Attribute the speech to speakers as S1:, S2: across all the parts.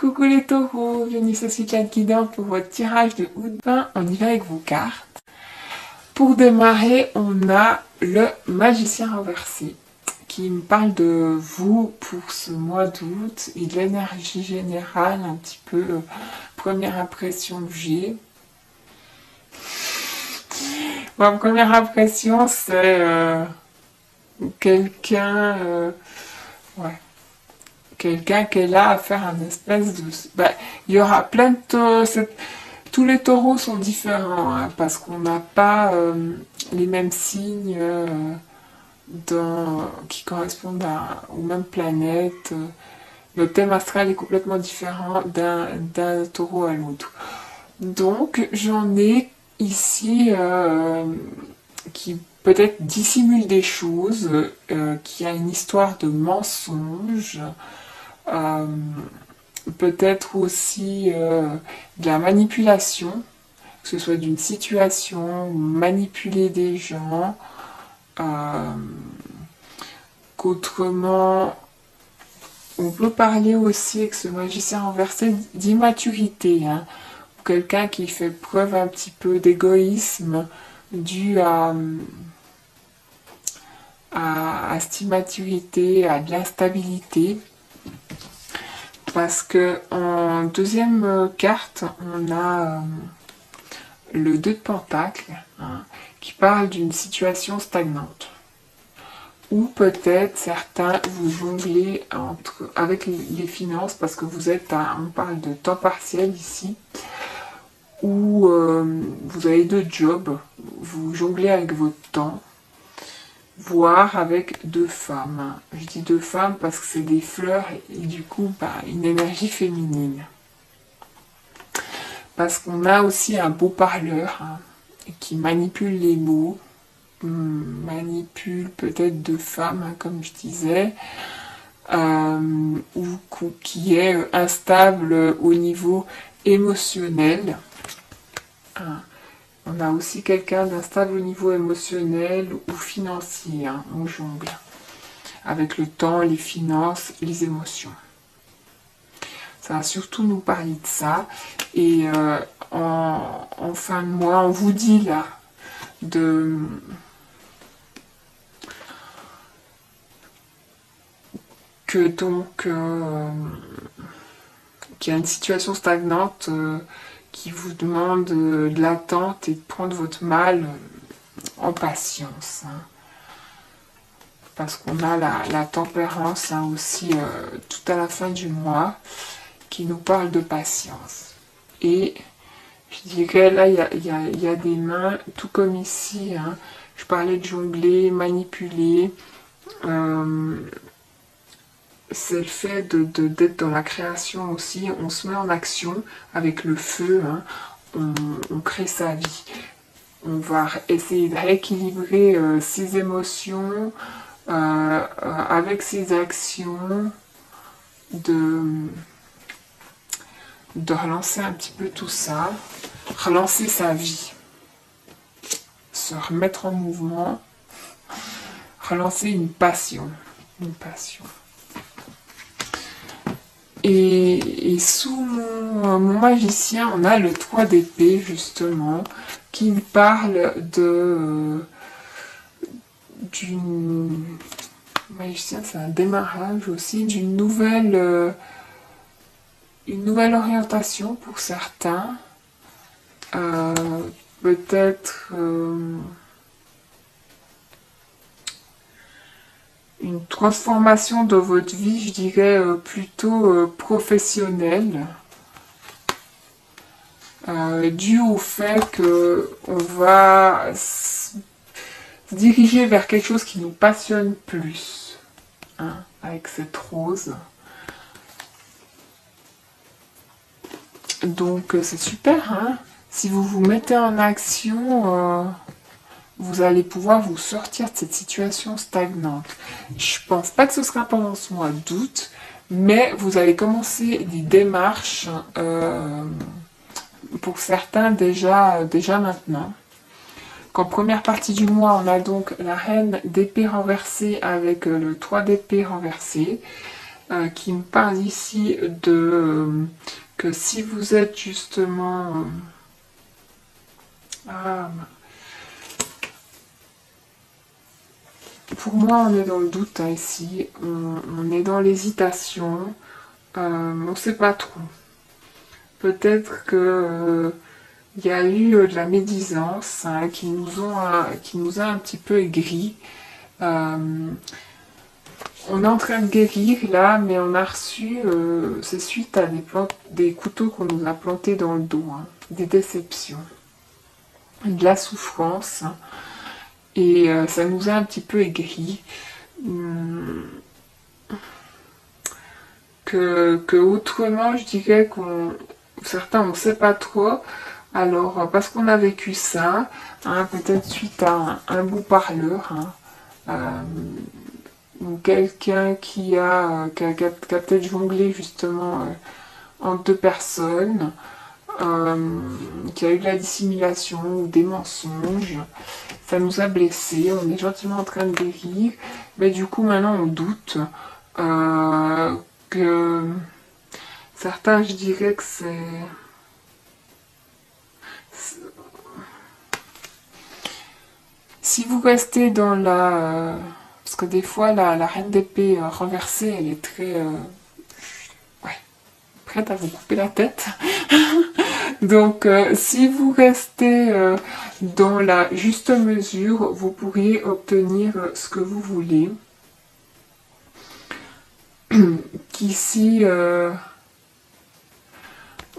S1: Coucou les taureaux, bienvenue sur ce cadre guidant pour votre tirage de août 20. On y va avec vos cartes. Pour démarrer, on a le magicien renversé qui me parle de vous pour ce mois d'août et de l'énergie générale, un petit peu première impression que j'ai. Ma première impression, c'est quelqu'un ouais, quelqu'un qui est là à faire un espèce de... il y aura plein de... Tous les taureaux sont différents, hein, parce qu'on n'a pas les mêmes signes qui correspondent aux mêmes planètes. Le thème astral est complètement différent d'un taureau à l'autre. Donc j'en ai ici qui peut-être dissimule des choses, qui a une histoire de mensonge, peut-être aussi de la manipulation, que ce soit d'une situation, manipuler des gens, qu'autrement on peut parler aussi avec ce magicien renversé d'immaturité, hein, quelqu'un qui fait preuve un petit peu d'égoïsme dû à cette immaturité, à de l'instabilité. Parce que en deuxième carte, on a le 2 de Pentacle, hein, qui parle d'une situation stagnante. Ou peut-être certains vous jonglez avec les finances parce que vous êtes on parle de temps partiel ici, ou vous avez 2 jobs, vous jonglez avec votre temps, voire avec 2 femmes. Je dis 2 femmes parce que c'est des fleurs et du coup une énergie féminine. Parce qu'on a aussi un beau parleur, hein, qui manipule les mots, manipule peut-être 2 femmes, hein, comme je disais, ou qui est instable au niveau émotionnel. On a aussi quelqu'un d'instable au niveau émotionnel ou financier, hein, on jongle, avec le temps, les finances, les émotions. Ça va surtout nous parler de ça. Et en fin de mois, on vous dit là qu'il y a une situation stagnante qui vous demande de l'attente et de prendre votre mal en patience. Hein. Parce qu'on a la tempérance, hein, aussi tout à la fin du mois qui nous parle de patience. Et je dirais là, il y a des mains, tout comme ici, hein, je parlais de jongler, manipuler. C'est le fait d'être dans la création aussi. On se met en action avec le feu, hein, on crée sa vie. On va essayer de rééquilibrer ses émotions avec ses actions, de relancer un petit peu tout ça, relancer sa vie, se remettre en mouvement, relancer une passion. Et sous mon magicien, on a le 3 d'épée, justement, qui parle d'une... Magicien, c'est un démarrage aussi, d'une nouvelle... une nouvelle orientation pour certains. Peut-être... une transformation de votre vie, je dirais, plutôt professionnelle, due au fait qu'on va se diriger vers quelque chose qui nous passionne plus, hein, avec cette rose. Donc c'est super, hein, si vous vous mettez en action... vous allez pouvoir vous sortir de cette situation stagnante. Je pense pas que ce sera pendant ce mois d'août, mais vous allez commencer des démarches pour certains déjà maintenant. En première partie du mois, on a donc la reine d'épée renversée avec le 3 d'épée renversé. qui me parle ici de que si vous êtes justement... pour moi, on est dans le doute hein, ici, on est dans l'hésitation, on ne sait pas trop. Peut-être que il y a eu de la médisance hein, qui nous a un petit peu aigris. On est en train de guérir là, mais on a reçu, c'est suite à des couteaux qu'on nous a plantés dans le dos, hein, des déceptions, de la souffrance, hein, et ça nous a un petit peu aigris. Que autrement, je dirais certains on ne sait pas trop. Alors, parce qu'on a vécu ça, hein, peut-être suite à un beau parleur, hein, ou quelqu'un qui a peut-être jonglé justement entre deux personnes, qui a eu de la dissimulation ou des mensonges, ça nous a blessés, on est gentiment en train de guérir, mais du coup maintenant on doute que certains, je dirais que si vous restez dans la... parce que des fois, la reine d'épée renversée, elle est très... ouais, prête à vous couper la tête. Donc, si vous restez dans la juste mesure, vous pourriez obtenir ce que vous voulez. Qu'ici...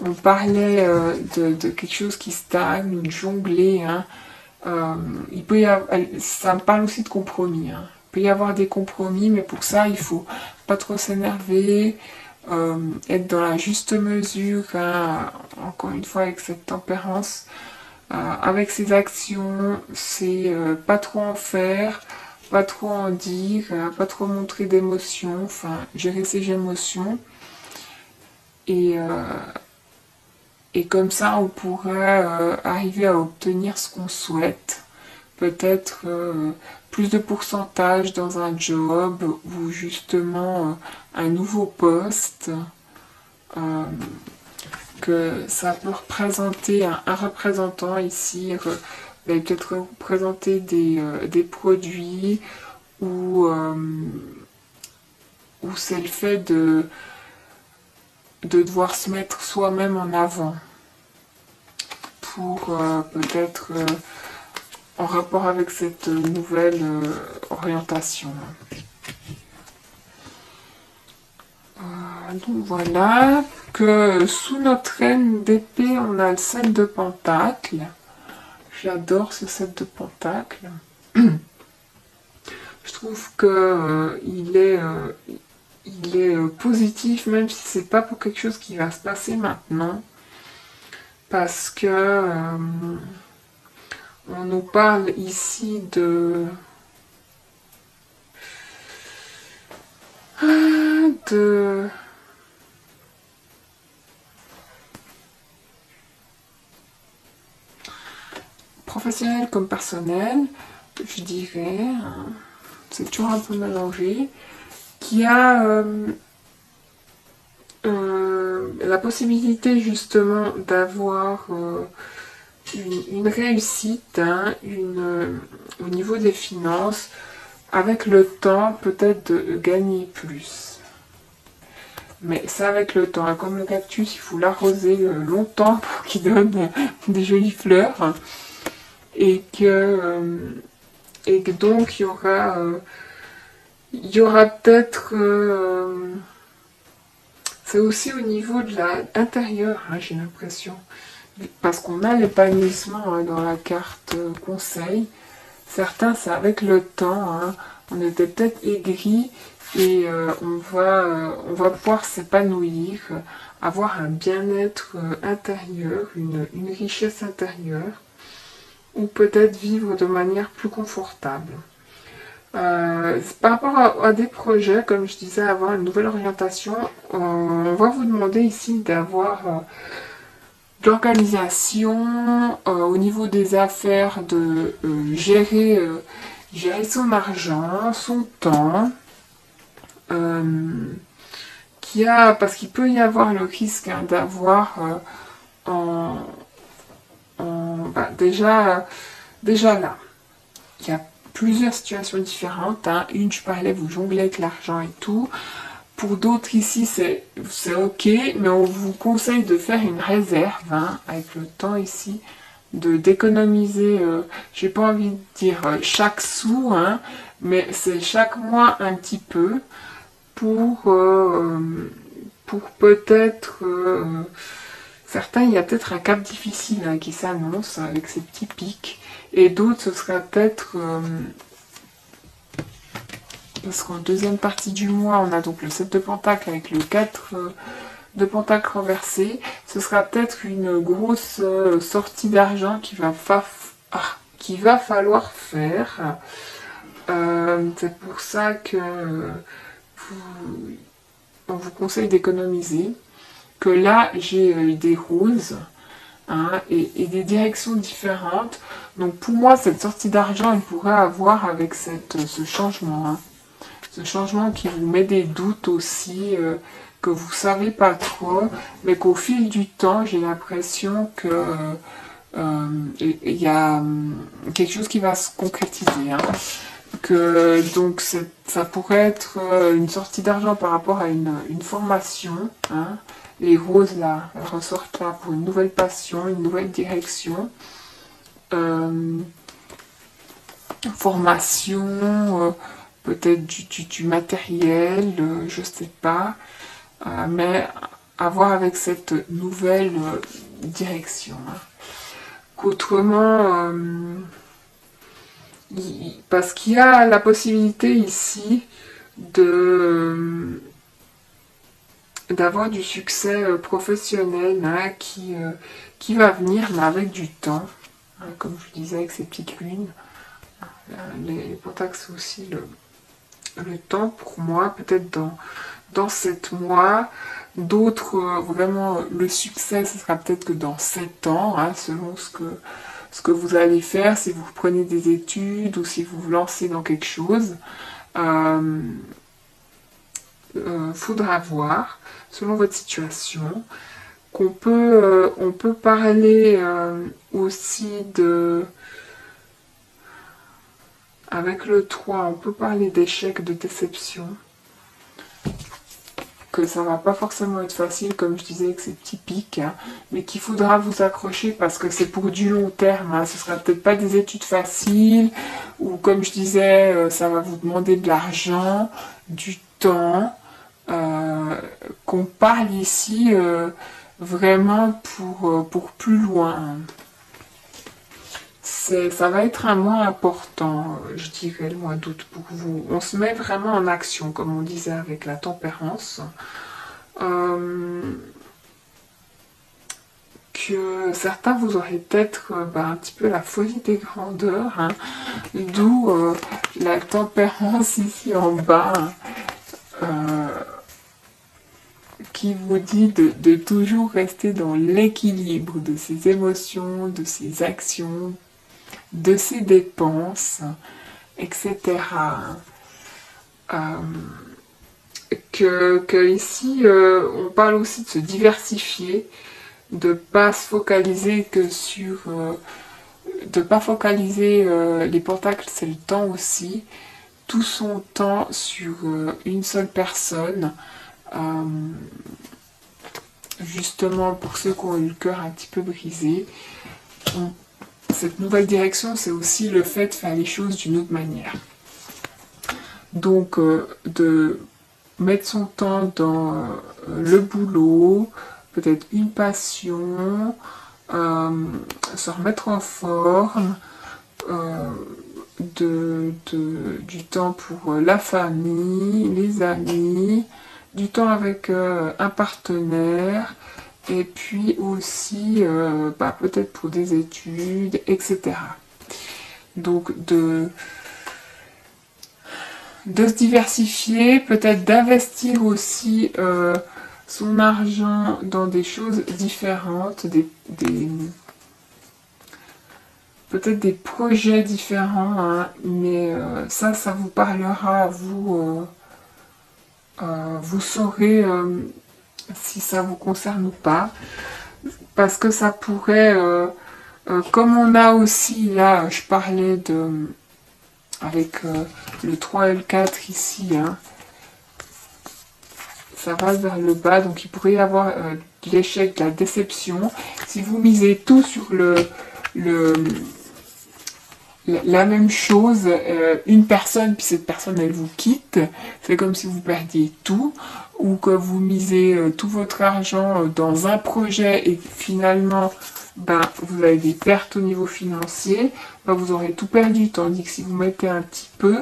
S1: on parlait de quelque chose qui stagne, de jongler, hein. Il peut y avoir, ça me parle aussi de compromis. Hein. Il peut y avoir des compromis, mais pour ça, il faut pas trop s'énerver, être dans la juste mesure, hein, encore une fois avec cette tempérance, avec ses actions, c'est pas trop en faire, pas trop en dire, pas trop montrer d'émotions, enfin gérer ses émotions. Et comme ça, on pourrait arriver à obtenir ce qu'on souhaite. Peut-être plus de pourcentage dans un job ou justement un nouveau poste. Que ça peut représenter un représentant ici. Va peut-être représenter des produits ou c'est le fait de devoir se mettre soi-même en avant pour peut-être en rapport avec cette nouvelle orientation. Donc voilà, que sous notre reine d'épée, on a le 7 de pentacles. J'adore ce 7 de pentacles. Je trouve que il est positif, même si c'est pas pour quelque chose qui va se passer maintenant, parce que on nous parle ici de professionnel comme personnel, je dirais, hein, c'est toujours un peu mélangé, qui a la possibilité justement d'avoir une réussite, hein, au niveau des finances, avec le temps peut-être de gagner plus. Mais c'est avec le temps, hein, comme le cactus, il faut l'arroser longtemps pour qu'il donne des jolies fleurs, et que donc il y aura peut-être c'est aussi au niveau de l'intérieur, hein, j'ai l'impression. Parce qu'on a l'épanouissement hein, dans la carte conseil. Certains, c'est avec le temps. Hein, on était peut-être aigris et on va pouvoir s'épanouir, avoir un bien-être intérieur, une richesse intérieure, ou peut-être vivre de manière plus confortable. Par rapport à des projets, comme je disais avant, une nouvelle orientation, on va vous demander ici d'avoir de l'organisation au niveau des affaires, de gérer son argent, son temps, parce qu'il peut y avoir le risque hein, d'avoir en, déjà là, il y a plusieurs situations différentes. Hein. Une, je parlais, vous jonglez avec l'argent et tout. Pour d'autres ici, c'est ok, mais on vous conseille de faire une réserve hein, avec le temps ici, d'économiser, j'ai pas envie de dire chaque sou, hein, mais c'est chaque mois un petit peu pour peut-être certains, il y a peut-être un cap difficile hein, qui s'annonce avec ces petits pics, et d'autres, ce sera peut-être parce qu'en deuxième partie du mois, on a donc le 7 de Pentacle avec le 4 de Pentacle renversé. Ce sera peut-être une grosse sortie d'argent qui va falloir faire. C'est pour ça que on vous conseille d'économiser. Que là, j'ai des roses hein, et des directions différentes. Donc pour moi, cette sortie d'argent, elle pourrait avoir avec ce changement. Hein. Ce changement qui vous met des doutes aussi, que vous savez pas trop, mais qu'au fil du temps, j'ai l'impression que il y a quelque chose qui va se concrétiser. Hein. Que donc ça pourrait être une sortie d'argent par rapport à une formation. Hein. Les roses là, elles ressortent là pour une nouvelle passion, une nouvelle direction. Formation, peut-être du matériel, je sais pas, mais à voir avec cette nouvelle direction. Hein. Qu'autrement, parce qu'il y a la possibilité ici d'avoir du succès professionnel hein, qui va venir, mais avec du temps, hein, comme je disais avec ces petites lunes. Les pentacles, c'est aussi le temps pour moi, peut-être dans 7 mois. D'autres, vraiment, le succès, ce sera peut-être que dans 7 ans, hein, selon ce que vous allez faire, si vous prenez des études ou si vous vous lancez dans quelque chose. Faudra voir, selon votre situation, on peut parler aussi avec le 3, on peut parler d'échec, de déception, que ça va pas forcément être facile, comme je disais, avec ces petits pics, hein, mais qu'il faudra vous accrocher parce que c'est pour du long terme. Hein, ce sera peut-être pas des études faciles, ou comme je disais, ça va vous demander de l'argent, du temps, qu'on parle ici vraiment pour plus loin. Hein. Ça va être un mois important, je dirais, le mois d'août pour vous. On se met vraiment en action, comme on disait avec la tempérance. Que certains vous aurez peut-être un petit peu la folie des grandeurs, hein, d'où la tempérance ici en bas, hein, qui vous dit de toujours rester dans l'équilibre de ses émotions, de ses actions, de ses dépenses, etc. Que ici, on parle aussi de se diversifier, de pas se focaliser que sur... de pas focaliser les pentacles, c'est le temps aussi, tout son temps sur une seule personne, justement pour ceux qui ont eu le cœur un petit peu brisé. Cette nouvelle direction, c'est aussi le fait de faire les choses d'une autre manière. Donc, de mettre son temps dans le boulot, peut-être une passion, se remettre en forme, du temps pour la famille, les amis, du temps avec un partenaire, et puis aussi peut-être pour des études, etc. Donc de se diversifier, peut-être d'investir aussi son argent dans des choses différentes, peut-être des projets différents, hein, mais ça vous parlera à vous Vous saurez si ça vous concerne ou pas, parce que ça pourrait, comme on a aussi, là, je parlais de, avec le 3 et le 4 ici, hein, ça va vers le bas, donc il pourrait y avoir de l'échec, de la déception. Si vous misez tout sur le la même chose, une personne, puis cette personne elle vous quitte, c'est comme si vous perdiez tout, ou que vous misez tout votre argent dans un projet et finalement ben, vous avez des pertes au niveau financier, ben, vous aurez tout perdu, tandis que si vous mettez un petit peu,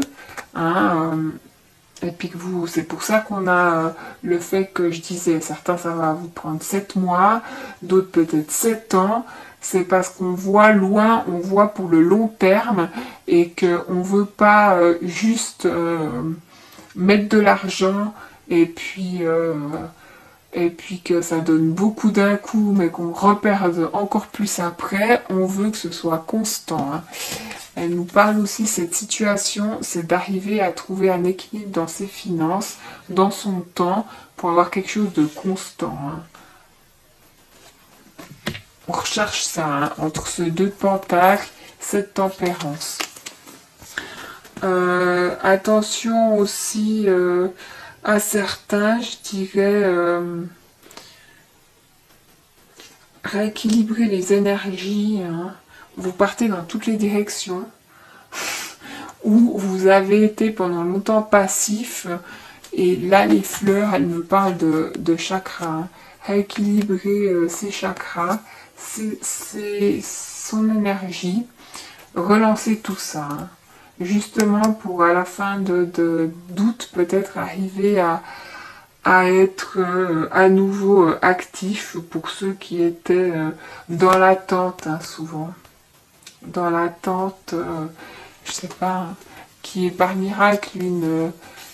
S1: hein, et puis que vous, c'est pour ça qu'on a le fait que je disais, certains ça va vous prendre 7 mois, d'autres peut-être 7 ans, c'est parce qu'on voit loin, on voit pour le long terme et qu'on ne veut pas juste mettre de l'argent et puis que ça donne beaucoup d'un coup, mais qu'on reperde encore plus après, on veut que ce soit constant. Hein. Elle nous parle aussi, cette situation, c'est d'arriver à trouver un équilibre dans ses finances, dans son temps, pour avoir quelque chose de constant. Hein. On recherche ça, hein, entre ce 2 de pentacle, cette tempérance. Attention aussi à certains, je dirais, rééquilibrer les énergies. Hein. Vous partez dans toutes les directions. Ou vous avez été pendant longtemps passif. Et là, les fleurs, elles me parlent de chakras. Hein. Rééquilibrer ses chakras, son énergie. Relancer tout ça. Hein. Justement pour à la fin d'août peut-être arriver à être à nouveau actif pour ceux qui étaient dans l'attente, hein, souvent. Dans l'attente, je sais pas, hein, qui est par miracle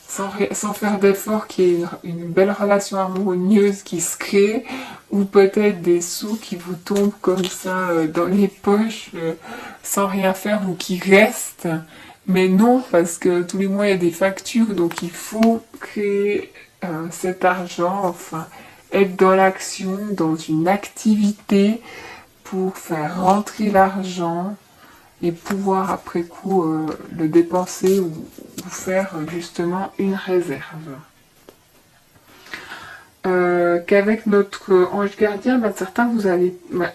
S1: sans faire d'effort, qui est une belle relation harmonieuse qui se crée, ou peut-être des sous qui vous tombent comme ça dans les poches sans rien faire ou qui restent. Mais non, parce que tous les mois il y a des factures, donc il faut créer cet argent, enfin être dans l'action, dans une activité pour faire rentrer l'argent et pouvoir après coup le dépenser ou faire justement une réserve. Qu'avec notre ange gardien, ben, certains vous allez... Ben,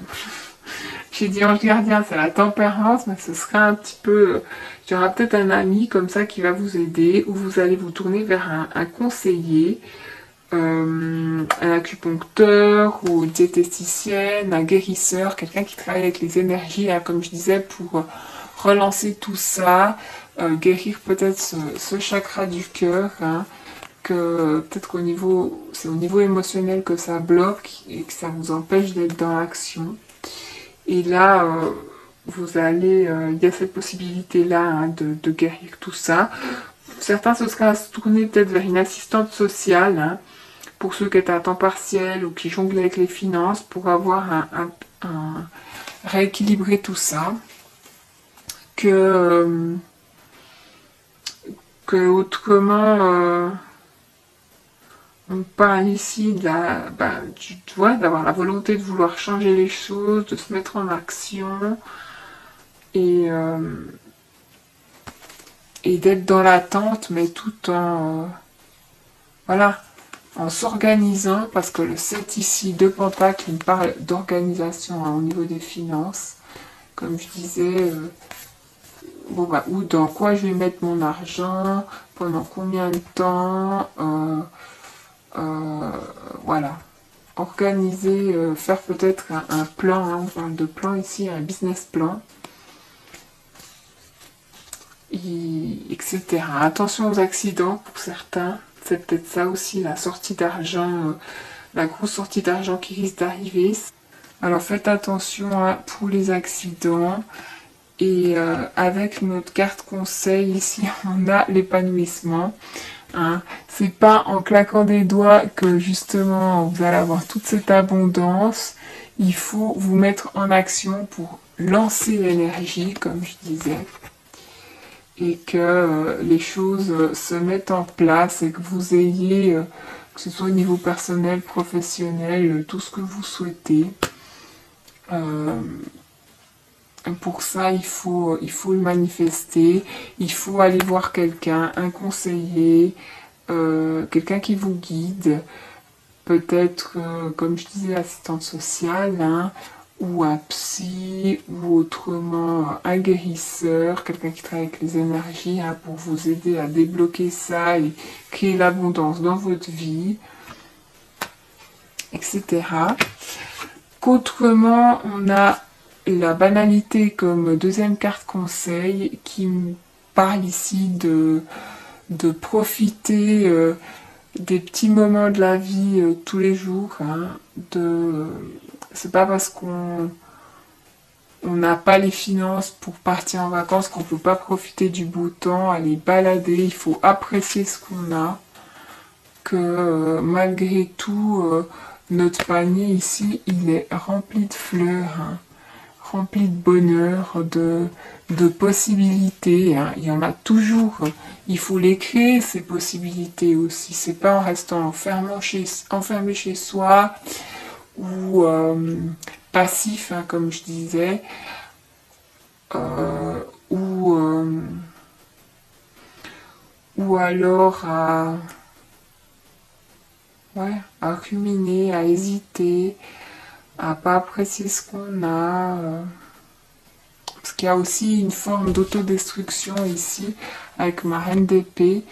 S1: j'ai dit ange gardien, c'est la tempérance, mais ce serait un petit peu... il y aura peut-être un ami comme ça qui va vous aider, ou vous allez vous tourner vers un conseiller, un acupuncteur ou une diététicienne, un guérisseur, quelqu'un qui travaille avec les énergies, hein, comme je disais, pour relancer tout ça, guérir peut-être ce chakra du cœur, hein, que peut-être qu'au niveau, c'est au niveau émotionnel que ça bloque et que ça vous empêche d'être dans l'action. Et là, vous allez, il y a cette possibilité-là hein, de guérir tout ça. Certains, ce sera à se tourner peut-être vers une assistante sociale, hein, pour ceux qui étaient à temps partiel ou qui jonglent avec les finances, pour avoir rééquilibrer tout ça. Que autrement, on parle ici de tu vois, d'avoir la volonté de vouloir changer les choses, de se mettre en action et d'être dans l'attente, mais tout en voilà, en s'organisant, parce que le 7 ici de Pentacle, il me parle d'organisation hein, au niveau des finances, comme je disais. Bon bah, où dans quoi je vais mettre mon argent, pendant combien de temps, voilà. Organiser, faire peut-être un plan, hein, on parle de plan ici, un business plan, etc. Attention aux accidents pour certains, c'est peut-être ça aussi, la sortie d'argent, la grosse sortie d'argent qui risque d'arriver. Alors faites attention hein, pour les accidents. Et avec notre carte conseil ici, on a l'épanouissement. Hein. C'est pas en claquant des doigts que justement vous allez avoir toute cette abondance. Il faut vous mettre en action pour lancer l'énergie, comme je disais. et que les choses se mettent en place et que vous ayez, que ce soit au niveau personnel, professionnel, tout ce que vous souhaitez. Pour ça, il faut le manifester, il faut aller voir quelqu'un, un conseiller, quelqu'un qui vous guide, peut-être, comme je disais, assistante sociale, hein, ou un psy, ou autrement un guérisseur, quelqu'un qui travaille avec les énergies, hein, pour vous aider à débloquer ça et créer l'abondance dans votre vie, etc. Qu'autrement, on a la banalité comme deuxième carte conseil qui me parle ici de profiter des petits moments de la vie tous les jours. Hein, c'est pas parce qu'on n'a pas les finances pour partir en vacances qu'on peut pas profiter du beau temps, aller balader. Il faut apprécier ce qu'on a. Que malgré tout, notre panier ici, il est rempli de fleurs. Hein, rempli de bonheur, de possibilités. Hein. Il y en a toujours. Il faut les créer, ces possibilités aussi. C'est pas en restant enfermé chez soi ou passif, hein, comme je disais, euh, ou, euh, ou alors à ruminer, à hésiter, à pas apprécier ce qu'on a. Parce qu'il y a aussi une forme d'autodestruction ici avec ma reine d'épée.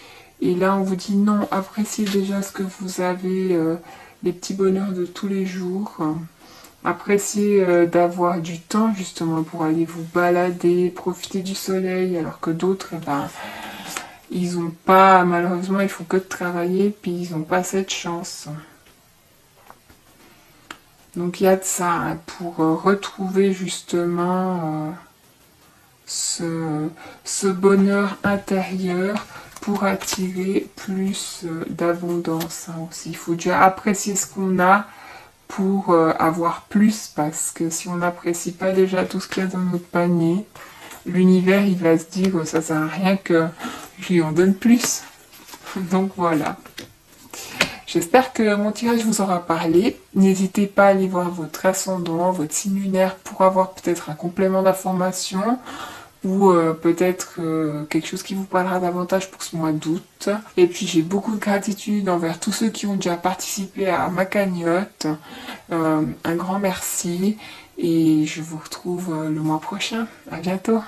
S1: Et là, on vous dit non, appréciez déjà ce que vous avez, les petits bonheurs de tous les jours. Appréciez d'avoir du temps justement pour aller vous balader, profiter du soleil, alors que d'autres, eh ben, ils ont pas, malheureusement, ils font que de travailler, puis ils n'ont pas cette chance. Donc il y a de ça, hein, pour retrouver justement ce bonheur intérieur pour attirer plus d'abondance, hein, aussi. Il faut déjà apprécier ce qu'on a pour avoir plus, parce que si on n'apprécie pas déjà tout ce qu'il y a dans notre panier, l'univers il va se dire ça sert à rien que je lui en donne plus. Donc voilà. J'espère que mon tirage vous aura parlé. N'hésitez pas à aller voir votre ascendant, votre signe lunaire pour avoir peut-être un complément d'information ou peut-être quelque chose qui vous parlera davantage pour ce mois d'août. Et puis j'ai beaucoup de gratitude envers tous ceux qui ont déjà participé à ma cagnotte. Un grand merci et je vous retrouve le mois prochain. À bientôt.